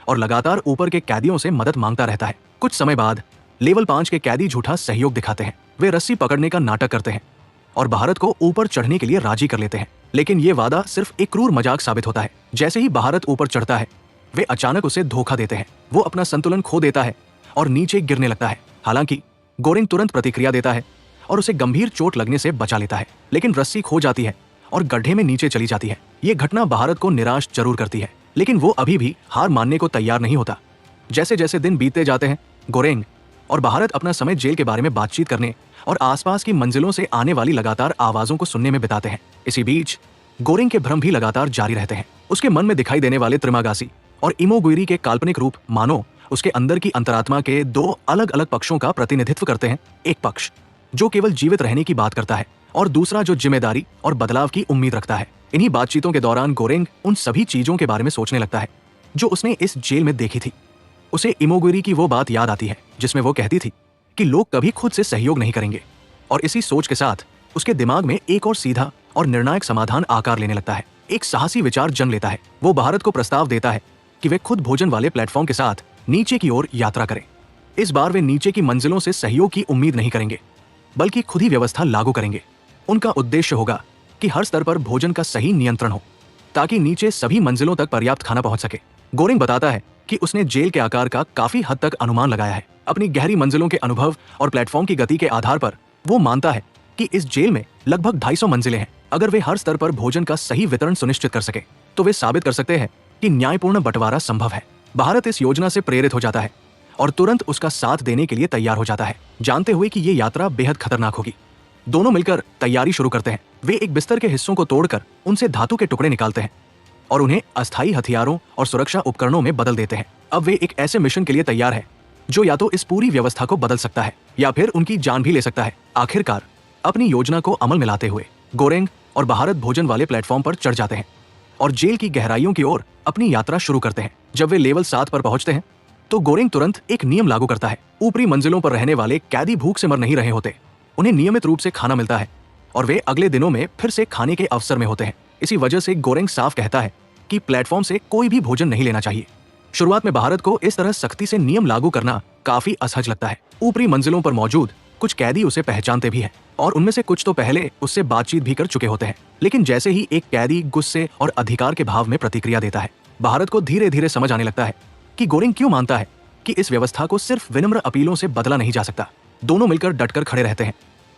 और लगातार ऊपर के कैदियों से मदद मांगता रहता है। कुछ समय बाद लेवल 5 के कैदी झूठा सहयोग दिखाते हैं। वे रस्सी पकड़ने का नाटक करते हैं और भारत को ऊपर चढ़ने के लिए राजी कर लेते हैं, लेकिन ये वादा सिर्फ एक क्रूर मजाक साबित होता है। जैसे ही भारत ऊपर चढ़ता है, वे अचानक उसे धोखा देते हैं। वो अपना संतुलन खो देता है और नीचे गिरने लगता है। हालांकि गोरेंग तुरंत प्रतिक्रिया देता है और उसे गंभीर चोट लगने से बचा लेता है, लेकिन रस्सी खो जाती है और गड्ढे में नीचे चली जाती है। ये घटना भारत को निराश जरूर करती है, लेकिन वो अभी भी हार मानने को तैयार नहीं होता। जैसे जैसे दिन बीतते जाते हैं, गोरेंग और भारत अपना समय जेल के बारे में बातचीत करने और आसपास की मंजिलों से आने वाली लगातार आवाजों को सुनने में बिताते हैं। इसी बीच गोरेंग के भ्रम भी लगातार जारी रहते हैं। उसके मन में दिखाई देने वाले त्रिमागासी और इमोगुइरी के काल्पनिक रूप मानो उसके अंदर की अंतरात्मा के दो अलग अलग पक्षों का प्रतिनिधित्व करते हैं। एक पक्ष जो केवल जीवित रहने की बात करता है और दूसरा जो जिम्मेदारी और बदलाव की उम्मीद रखता है। इन्हीं बातचीतों के दौरान गोरेंग उन सभी चीजों के बारे में सोचने लगता है जो उसने इस जेल में देखी थी। उसे इमोगुइरी की वो बात याद आती है जिसमें वो कहती थी कि लोग कभी खुद से सहयोग नहीं करेंगे, और इसी सोच के साथ उसके दिमाग में एक और सीधा और निर्णायक समाधान आकार लेने लगता है। एक साहसी विचार जन्म लेता है। वो भारत को प्रस्ताव देता है कि वे खुद भोजन वाले प्लेटफॉर्म के साथ नीचे की ओर यात्रा करें। इस बार वे नीचे की मंजिलों से सहयोग की उम्मीद नहीं करेंगे, बल्कि खुद ही व्यवस्था लागू करेंगे। उनका उद्देश्य होगा कि हर स्तर पर भोजन का सही नियंत्रण हो, ताकि नीचे सभी मंजिलों तक पर्याप्त खाना पहुंच सके। गोरेंग बताता है कि उसने जेल के आकार का काफी हद तक अनुमान लगाया है। अपनी गहरी मंजिलों के अनुभव और प्लेटफॉर्म की गति के आधार पर वो मानता है कि इस जेल में लगभग 250 मंजिलें हैं। अगर वे हर स्तर पर भोजन का सही वितरण सुनिश्चित कर सके तो वे साबित कर सकते हैं कि न्यायपूर्ण बंटवारा संभव है। भारत इस योजना से प्रेरित हो जाता है और तुरंत उसका साथ देने के लिए तैयार हो जाता है, जानते हुए कि ये यात्रा बेहद खतरनाक होगी। दोनों मिलकर तैयारी शुरू करते हैं। वे एक बिस्तर के हिस्सों को तोड़कर उनसे धातु के टुकड़े निकालते हैं और उन्हें अस्थायी हथियारों और सुरक्षा उपकरणों में बदल देते हैं। अब वे एक ऐसे मिशन के लिए तैयार है जो या तो इस पूरी व्यवस्था को बदल सकता है या फिर उनकी जान भी ले सकता है। आखिरकार अपनी योजना को अमल में लाते हुए गोरेंग और भारत भोजन वाले प्लेटफॉर्म पर चढ़ जाते हैं और जेल की गहराइयों की ओर अपनी यात्रा शुरू करते हैं। जब वे लेवल 7 पर पहुंचते हैं तो गोरेंग तुरंत एक नियम लागू करता है। ऊपरी मंजिलों पर रहने वाले कैदी भूख से मर नहीं रहे होते, उन्हें नियमित रूप से खाना मिलता है और वे अगले दिनों में फिर से खाने के अवसर में होते हैं। इसी वजह से गोरेंग साफ कहता है कि प्लेटफॉर्म से कोई भी भोजन नहीं लेना चाहिए। शुरुआत में भारत को इस तरह सख्ती से नियम लागू करना काफी असहज लगता है। ऊपरी मंजिलों पर मौजूद कुछ कैदी उसे पहचानते भी हैं और उनमें से कुछ तो पहले उससे बातचीत भी कर चुके होते हैं। लेकिन जैसे ही एक कैदी गुस्से और अधिकार के भाव में प्रतिक्रिया देता है, भारत को धीरे धीरे समझ आने लगता है कि गोरेंग क्यों मानता है कि इस व्यवस्था को सिर्फ विनम्र अपीलों से बदला नहीं जा सकता। दोनों मिलकर डटकर खड़े रहते हैं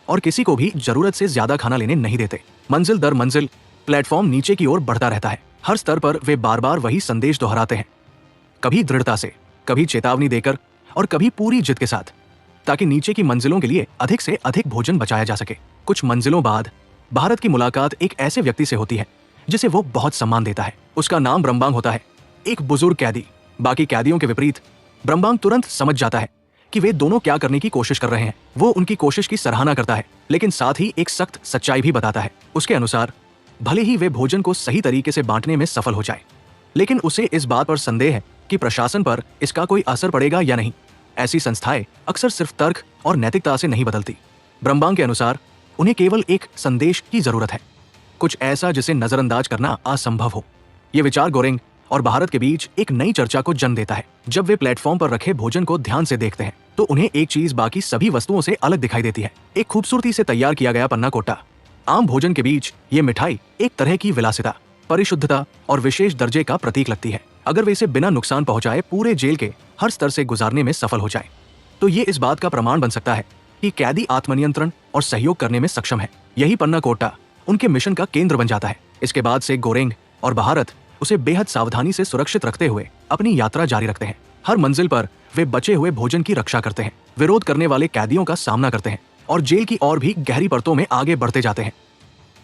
और किसी को भी जरूरत से ज्यादा खाना लेने नहीं देते। मंजिल दर मंजिल प्लेटफॉर्म नीचे की ओर बढ़ता रहता है। हर स्तर पर वे बार बार वही संदेश दोहराते हैं, कभी दृढ़ता से, कभी चेतावनी देकर और कभी पूरी जिद के साथ, ताकि नीचे की मंजिलों के लिए अधिक से अधिक भोजन बचाया जा सके। कुछ मंजिलों बाद भारत की मुलाकात एक ऐसे व्यक्ति से होती है जिसे वो बहुत सम्मान देता है। उसका नाम ब्रह्मांग होता है, एक बुजुर्ग कैदी। बाकी कैदियों के विपरीत ब्रह्मांग तुरंत समझ जाता है कि वे दोनों क्या करने की कोशिश कर रहे हैं। वो उनकी कोशिश की सराहना करता है, लेकिन साथ ही एक सख्त सच्चाई भी बताता है। उसके अनुसार भले ही वे भोजन को सही तरीके से बांटने में सफल हो जाए, लेकिन उसे इस बात पर संदेह है कि प्रशासन पर इसका कोई असर पड़ेगा या नहीं। ऐसी संस्थाएं अक्सर सिर्फ तर्क और नैतिकता से नहीं बदलती। ब्रह्मांग के अनुसार उन्हें केवल एक संदेश की जरूरत है, कुछ ऐसा जिसे नजरअंदाज करना असंभव हो। ये विचार गोरेंग और भारत के बीच एक नई चर्चा को जन्म देता है। जब वे प्लेटफॉर्म पर रखे भोजन को ध्यान से देखते हैं तो उन्हें एक चीज बाकी सभी वस्तुओं से अलग दिखाई देती है, एक खूबसूरती से तैयार किया गया पन्ना कोट्टा। आम भोजन के बीच ये मिठाई एक तरह की विलासिता, परिशुद्धता और विशेष दर्जे का प्रतीक लगती है। अगर वे इसे बिना नुकसान पहुंचाए पूरे जेल के हर स्तर से गुजारने में सफल हो जाए तो ये इस बात का प्रमाण बन सकता है कि कैदी आत्मनियंत्रण और सहयोग करने में सक्षम है। यही पन्ना कोट्टा उनके मिशन का केंद्र बन जाता है। इसके बाद से गोरेंग और भारत उसे बेहद सावधानी से सुरक्षित रखते हुए अपनी यात्रा जारी रखते हैं। हर मंजिल पर वे बचे हुए भोजन की रक्षा करते हैं, विरोध करने वाले कैदियों का सामना करते हैं और जेल की और भी गहरी परतों में आगे बढ़ते जाते हैं,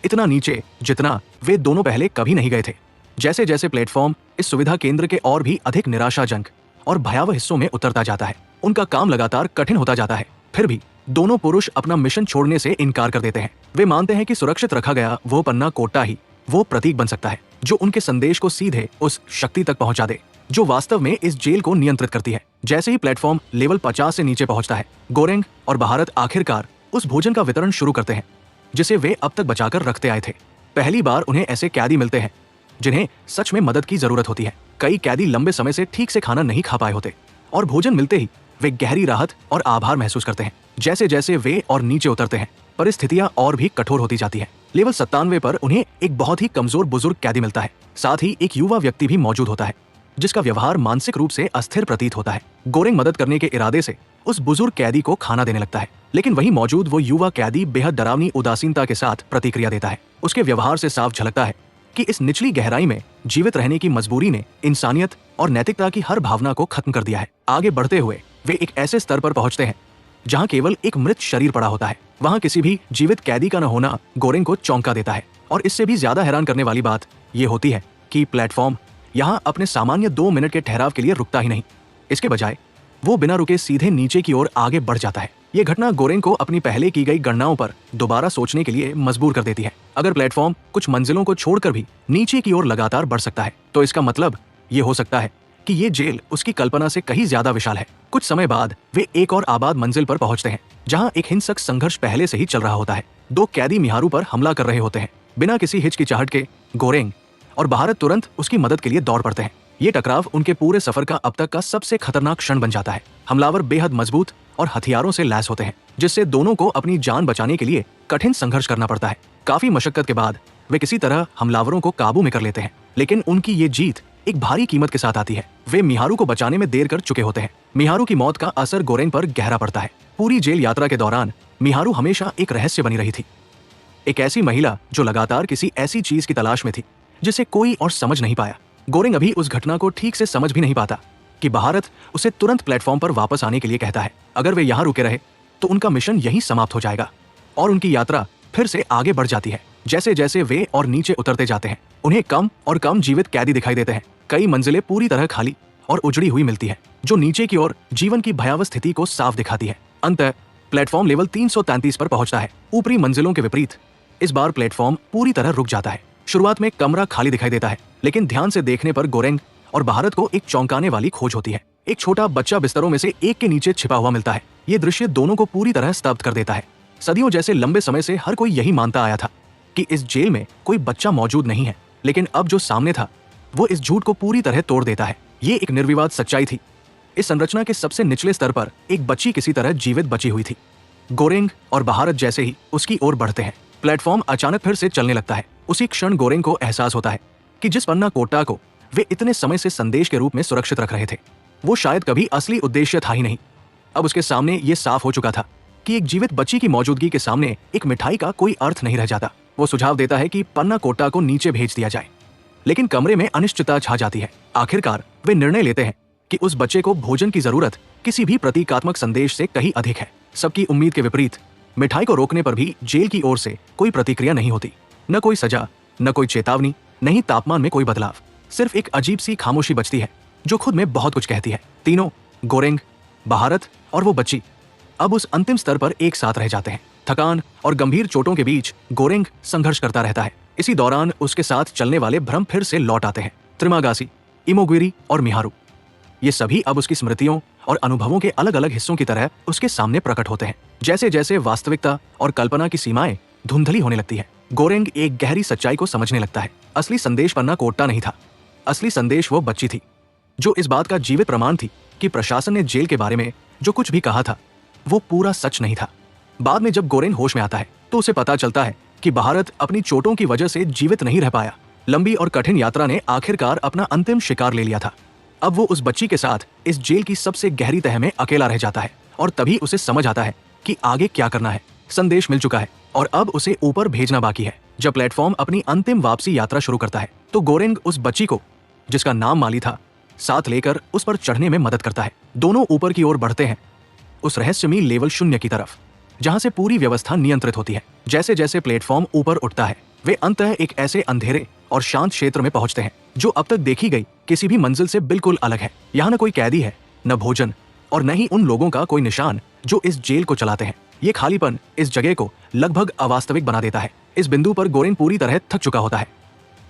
इतना नीचे जितना वे दोनों पहले कभी नहीं गए थे। जैसे जैसे प्लेटफॉर्म इस सुविधा केंद्र के और भी अधिक निराशाजनक और भयावह हिस्सों में उतरता जाता है, उनका काम लगातार कठिन होता जाता है। फिर भी दोनों पुरुष अपना मिशन छोड़ने से इनकार कर देते हैं। वे मानते हैं कि सुरक्षित रखा गया वो पन्ना कोट्टा ही वो प्रतीक बन सकता है जो उनके संदेश को सीधे उस शक्ति तक पहुंचा दे जो वास्तव में इस जेल को नियंत्रित करती है। जैसे ही प्लेटफॉर्म लेवल 50 से नीचे पहुंचता है, गोरेंग और भारत आखिरकार उस भोजन का वितरण शुरू करते हैं जिसे वे अब तक बचाकर रखते आए थे। पहली बार उन्हें ऐसे कैदी मिलते हैं जिन्हें सच में मदद की जरूरत होती है। कई कैदी लंबे समय से ठीक से खाना नहीं खा पाए होते और भोजन मिलते ही वे गहरी राहत और आभार महसूस करते हैं। जैसे जैसे वे और नीचे उतरते हैं, परिस्थितियां और भी कठोर होती जाती है। लेवल 97 पर उन्हें एक बहुत ही कमजोर बुजुर्ग कैदी मिलता है, साथ ही एक युवा व्यक्ति भी मौजूद होता है जिसका व्यवहार मानसिक रूप से अस्थिर प्रतीत होता है। गोरेंग मदद करने के इरादे से उस बुजुर्ग कैदी को खाना देने लगता है, लेकिन वहीं मौजूद वो युवा कैदी बेहद डरावनी उदासीनता के साथ प्रतिक्रिया देता है। उसके व्यवहार से साफ झलकता है कि इस निचली गहराई में जीवित रहने की मजबूरी ने इंसानियत और नैतिकता की हर भावना को खत्म कर दिया है। आगे बढ़ते हुए वे एक ऐसे स्तर पर पहुंचते हैं जहां केवल एक मृत शरीर पड़ा होता है। वहां किसी भी जीवित कैदी का न होना गोरेंग को चौंका देता है। और इससे भी ज्यादा हैरान करने वाली बात यह होती है कि प्लेटफॉर्म यहाँ अपने सामान्य 2 मिनट के ठहराव के लिए रुकता ही नहीं। इसके बजाय वो बिना रुके सीधे नीचे की ओर आगे बढ़ जाता है। ये घटना गोरेंग को अपनी पहले की गई गणनाओं पर दोबारा सोचने के लिए मजबूर कर देती है। अगर प्लेटफॉर्म कुछ मंजिलों को छोड़कर भी नीचे की ओर लगातार बढ़ सकता है, तो इसका मतलब ये हो सकता है कि ये जेल उसकी कल्पना से कहीं ज्यादा विशाल है। कुछ समय बाद वे एक और आबाद मंजिल पर पहुंचते हैं, जहां एक हिंसक संघर्ष पहले से ही चल रहा होता है। 2 कैदी मिहारू पर हमला कर रहे होते हैं। बिना किसी हिचकिचाहट के गोरेंग और भारत तुरंत उसकी मदद के लिए दौड़ पड़ते हैं। ये टकराव उनके पूरे सफर का अब तक का सबसे खतरनाक क्षण बन जाता है। हमलावर बेहद मजबूत और हथियारों से लैस होते हैं, जिससे दोनों को अपनी जान बचाने के लिए कठिन संघर्ष करना पड़ता है। काफी मशक्कत के बाद वे किसी तरह हमलावरों को काबू में कर लेते हैं, लेकिन उनकी ये जीत एक भारी कीमत के साथ आती है। वे मिहारू को बचाने में देर कर चुके होते हैं। मिहारू की मौत का असर गोरेंग पर गहरा पड़ता है। पूरी जेल यात्रा के दौरान मिहारू हमेशा एक रहस्य बनी रही थी। एक ऐसी महिला जो लगातार किसी ऐसी चीज की तलाश में थी जिसे कोई और समझ नहीं पाया। गोरेंग अभी उस घटना को ठीक से समझ भी नहीं पाता कि भारत उसे तुरंत प्लेटफॉर्म पर वापस आने के लिए कहता है। अगर वे यहाँ रुके रहे तो उनका मिशन यहीं समाप्त हो जाएगा और उनकी यात्रा फिर से आगे बढ़ जाती है। जैसे जैसे वे और नीचे उतरते जाते हैं, उन्हें कम और कम जीवित कैदी दिखाई देते हैं। कई मंजिलें पूरी तरह खाली और उजड़ी हुई मिलती है, जो नीचे की ओर जीवन की भयावह स्थिति को साफ दिखाती है। अंततः प्लेटफॉर्म लेवल 333 पर पहुंचता है। ऊपरी मंजिलों के विपरीत इस बार प्लेटफॉर्म पूरी तरह रुक जाता है। शुरुआत में कमरा खाली दिखाई देता है, लेकिन ध्यान से देखने पर गोरेंग और भारत को एक चौंकाने वाली खोज होती है। एक छोटा बच्चा बिस्तरों में से एक के नीचे छिपा हुआ मिलता है। ये दृश्य दोनों को पूरी तरह स्तब्ध कर देता है। सदियों जैसे लंबे समय से हर कोई यही मानता आया था कि इस जेल में कोई बच्चा मौजूद नहीं है, लेकिन अब जो सामने था वो इस झूठ को पूरी तरह तोड़ देता है। ये एक निर्विवाद सच्चाई थी। इस संरचना के सबसे निचले स्तर पर एक बच्ची किसी तरह जीवित बची हुई थी। गोरेंग और भारत जैसे ही उसकी ओर बढ़ते हैं, प्लेटफॉर्म अचानक फिर से चलने लगता है। उसी क्षण गोरेंग को एहसास होता है कि जिस पन्ना कोट्टा को वे इतने समय से संदेश के रूप में सुरक्षित रख रहे थे, वो शायद कभी असली उद्देश्य था ही नहीं। अब उसके सामने ये साफ हो चुका था कि एक जीवित बच्ची की मौजूदगी के सामने एक मिठाई का कोई अर्थ नहीं रह जाता। वो सुझाव देता है कि पन्ना कोट्टा को नीचे भेज दिया जाए, लेकिन कमरे में अनिश्चितता छा जाती है। आखिरकार वे निर्णय लेते हैं कि उस बच्चे को भोजन की जरूरत किसी भी प्रतीकात्मक संदेश से कहीं अधिक है। सबकी उम्मीद के विपरीत मिठाई को रोकने पर भी जेल की ओर से कोई प्रतिक्रिया नहीं होती। न कोई सजा, न कोई चेतावनी, न ही तापमान में कोई बदलाव। सिर्फ एक अजीब सी खामोशी बचती है जो खुद में बहुत कुछ कहती है। तीनों, गोरेंग, भारत और वो बच्ची, अब उस अंतिम स्तर पर एक साथ रह जाते हैं। थकान और गंभीर चोटों के बीच गोरेंग संघर्ष करता रहता है। इसी दौरान उसके साथ चलने वाले भ्रम फिर से लौट आते हैं। त्रिमागासी, इमोगिरी और मिहारू, ये सभी अब उसकी स्मृतियों और अनुभवों के अलग अलग हिस्सों की तरह उसके सामने प्रकट होते हैं। जैसे जैसे वास्तविकता और कल्पना की सीमाएं धुंधली होने लगती है, गोरेंग एक गहरी सच्चाई को समझने लगता है। असली संदेश पन्ना कोट्टा नहीं था। असली संदेश वो बच्ची थी, जो इस बात का जीवित प्रमाण थी कि प्रशासन ने जेल के बारे में जो कुछ भी कहा था वो पूरा सच नहीं था। बाद में जब गोरेंग होश में आता है तो उसे पता चलता है कि भारत अपनी चोटों की वजह से जीवित नहीं रह पाया। लंबी और कठिन यात्रा ने आखिरकार अपना अंतिम शिकार ले लिया था। अब वो उस बच्ची के साथ इस जेल की सबसे गहरी तह में अकेला रह जाता है, और तभी उसे समझ आता है कि आगे क्या करना है। संदेश मिल चुका है और अब उसे ऊपर भेजना बाकी है। जब प्लेटफॉर्म अपनी अंतिम वापसी यात्रा शुरू करता है तो गोरेंग उस बच्ची को, जिसका नाम माली था, साथ लेकर उस पर चढ़ने में मदद करता है। दोनों ऊपर की ओर बढ़ते हैं, उस रहस्यमयी लेवल 0 की तरफ, जहां से पूरी व्यवस्था नियंत्रित होती है। जैसे जैसे प्लेटफॉर्म ऊपर उठता है, वे अंततः एक ऐसे अंधेरे और शांत क्षेत्र में पहुंचते हैं जो अब तक देखी गई किसी भी मंजिल से बिल्कुल अलग है। यहाँ न कोई कैदी है, न भोजन, और न ही उन लोगों का कोई निशान जो इस जेल को चलाते हैं। ये खालीपन इस जगह को लगभग अवास्तविक बना देता है। इस बिंदु पर गोरेंग पूरी तरह थक चुका होता है,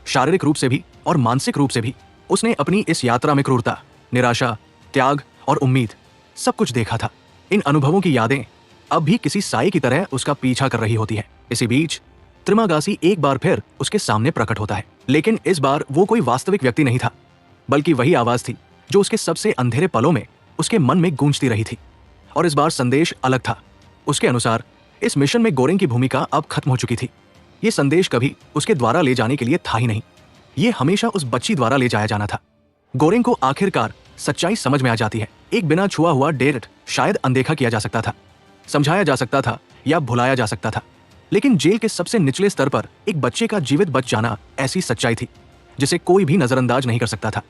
शारीरिक रूप से भी और मानसिक रूप से भी। उसने अपनी इस यात्रा में क्रूरता, निराशा, त्याग और उम्मीद सब कुछ देखा था। इन अनुभवों की यादें अब भी किसी साए की तरह उसका पीछा कर रही होती है। इसी बीच त्रिमागासी एक बार फिर उसके सामने प्रकट होता है, लेकिन इस बार वो कोई वास्तविक व्यक्ति नहीं था, बल्कि वही आवाज थी जो उसके सबसे अंधेरे पलों में उसके मन में गूंजती रही थी। और इस बार संदेश अलग था। उसके अनुसार इस मिशन में गोरेंग की भूमिका अब खत्म हो चुकी थी। ये संदेश कभी उसके द्वारा ले जाने के लिए था ही नहीं, ये हमेशा उस बच्ची द्वारा ले जाया जाना था। गोरेंग को आखिरकार सच्चाई समझ में आ जाती है। एक बिना छुआ हुआ डेट शायद अनदेखा किया जा सकता था, समझाया जा सकता था या भुलाया जा सकता था, लेकिन जेल के सबसे निचले स्तर पर एक बच्चे का जीवित बच जाना ऐसी सच्चाई थी जिसे कोई भी नजरअंदाज नहीं कर सकता था।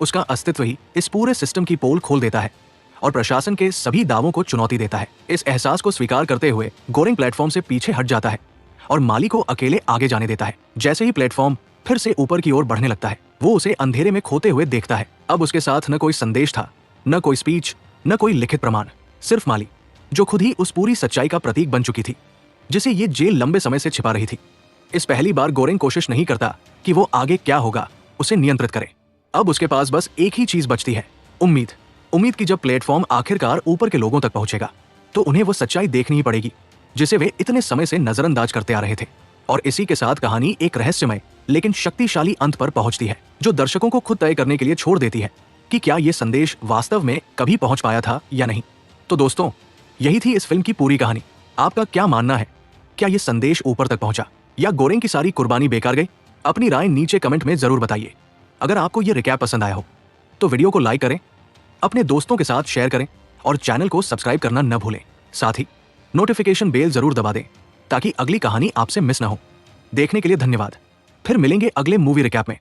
उसका अस्तित्व ही इस पूरे सिस्टम की पोल खोल देता है और प्रशासन के सभी दावों को चुनौती देता है। इस एहसास को स्वीकार करते हुए गोरेंग प्लेटफॉर्म से पीछे हट जाता है और माली को अकेले आगे जाने देता है। जैसे ही प्लेटफॉर्म फिर से ऊपर की ओर बढ़ने लगता है, वो उसे अंधेरे में खोते हुए देखता है। अब उसके साथ न कोई संदेश था, न कोई स्पीच, न कोई लिखित प्रमाण, सिर्फ माली, जो खुद ही उस पूरी सच्चाई का प्रतीक बन चुकी थी जिसे ये जेल लंबे समय से छिपा रही थी। इस पहली बार गोरेंग कोशिश नहीं करता कि वो आगे क्या होगा उसे नियंत्रित करे। अब उसके पास बस एक ही चीज बचती है, उम्मीद। उम्मीद कि जब प्लेटफॉर्म आखिरकार ऊपर के लोगों तक पहुंचेगा तो उन्हें वो सच्चाई देखनी ही पड़ेगी जिसे वे इतने समय से नजरअंदाज करते आ रहे थे। और इसी के साथ कहानी एक रहस्यमय लेकिन शक्तिशाली अंत पर पहुंचती है, जो दर्शकों को खुद तय करने के लिए छोड़ देती है कि क्या ये संदेश वास्तव में कभी पहुंच पाया था या नहीं। तो दोस्तों, यही थी इस फिल्म की पूरी कहानी। आपका क्या मानना है? क्या ये संदेश ऊपर तक पहुंचा या गोरेंग की सारी कुर्बानी बेकार गई? अपनी राय नीचे कमेंट में जरूर बताइए। अगर आपको ये रिकैप पसंद आया हो तो वीडियो को लाइक करें, अपने दोस्तों के साथ शेयर करें और चैनल को सब्सक्राइब करना न भूलें। साथ ही नोटिफिकेशन बेल जरूर दबा दें ताकि अगली कहानी आपसे मिस ना हो। देखने के लिए धन्यवाद। फिर मिलेंगे अगले मूवी रिकैप में।